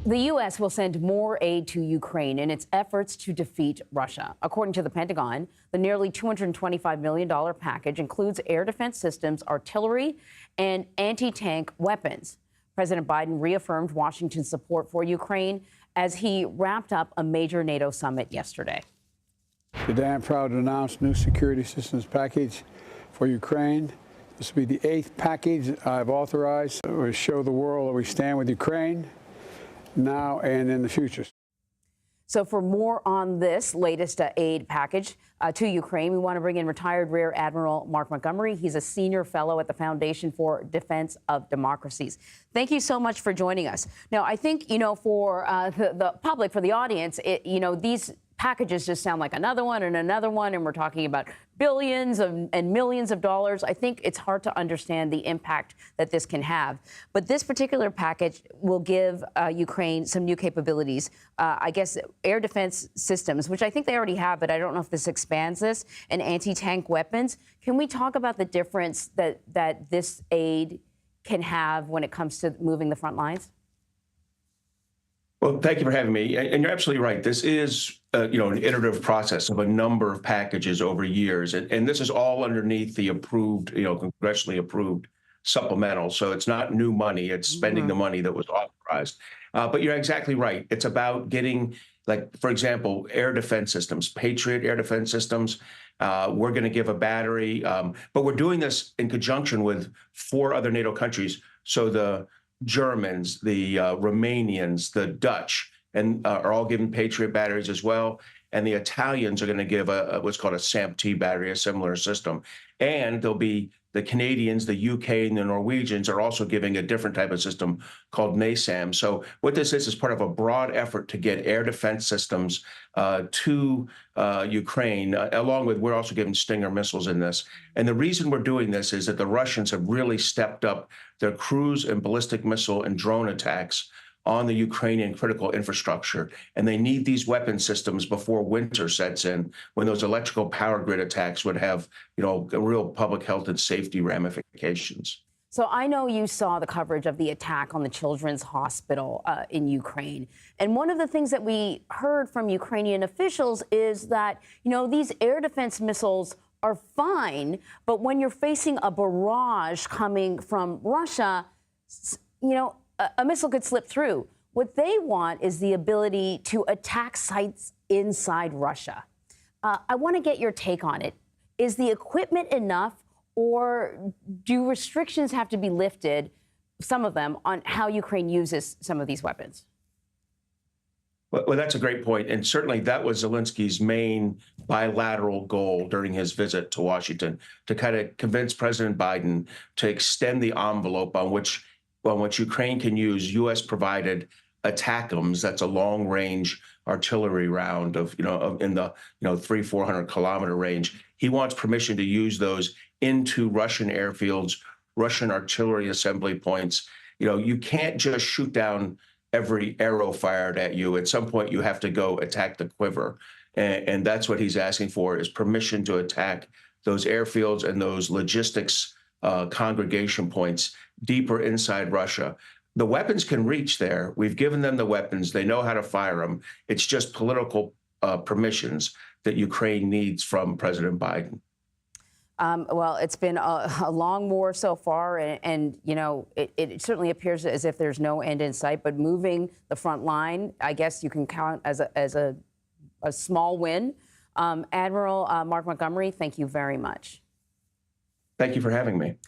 The U.S. will send more aid to Ukraine in its efforts to defeat Russia. According to the Pentagon, the nearly $225 million package includes air defense systems, artillery, and anti-tank weapons. President Biden reaffirmed Washington's support for Ukraine as he wrapped up a major NATO summit yesterday. Today, I'm proud to announce new security systems package for Ukraine. This will be the 8th package I've authorized to show the world that we stand with Ukraine now and in the future. So for more on this latest aid package to Ukraine, we want to bring in retired Rear Admiral Mark Montgomery. He's a senior fellow at the Foundation for Defense of Democracies. Thank you so much for joining us. Now, I think, for the public, for the audience, these packages just sound like another one, and we're talking about billions and millions of dollars. I think it's hard to understand the impact that this can have. But this particular package will give Ukraine some new capabilities, I guess air defense systems, which I think they already have, but I don't know if this expands this, and anti-tank weapons. Can we talk about the difference that this aid can have when it comes to moving the front lines? Well, thank you for having me. And you're absolutely right. This is, an iterative process of a number of packages over years. And this is all underneath the approved, congressionally approved supplemental. So it's not new money. It's spending the money that was authorized. But you're exactly right. It's about getting, like, for example, air defense systems, Patriot air defense systems. We're going to give a battery. But we're doing this in conjunction with 4 other NATO countries. So the Germans, the Romanians, the Dutch, and are all given Patriot batteries as well. And the Italians are going to give what's called a SAMP-T battery, a similar system. And there'll be the Canadians, the UK, and the Norwegians are also giving a different type of system called NASAM. So what this is part of a broad effort to get air defense systems to Ukraine, along with we're also giving Stinger missiles in this. And the reason we're doing this is that the Russians have really stepped up their cruise and ballistic missile and drone attacks on the Ukrainian critical infrastructure. And they need these weapon systems before winter sets in, when those electrical power grid attacks would have, real public health and safety ramifications. So I know you saw the coverage of the attack on the Children's Hospital in Ukraine. And one of the things that we heard from Ukrainian officials is that, these air defense missiles are fine, but when you're facing a barrage coming from Russia, a missile could slip through. What they want is the ability to attack sites inside Russia. I want to get your take on it. Is the equipment enough, or do restrictions have to be lifted, some of them, on how Ukraine uses some of these weapons? Well, that's a great point. And certainly that was Zelensky's main bilateral goal during his visit to Washington, to kind of convince President Biden to extend the envelope on which Ukraine can use U.S.-provided ATACMS. That's a long-range artillery round of, in the 300-400 kilometer range. He wants permission to use those into Russian airfields, Russian artillery assembly points. You can't just shoot down every arrow fired at you. At some point, you have to go attack the quiver. And that's what he's asking for, is permission to attack those airfields and those logistics congregation points deeper inside Russia. The weapons can reach there. We've given them the weapons. They know how to fire them. It's just political permissions that Ukraine needs from President Biden. Well, it's been a long war so far, and it certainly appears as if there's no end in sight. But moving the front line, I guess you can count as a small win. Admiral Mark Montgomery, thank you very much. Thank you for having me.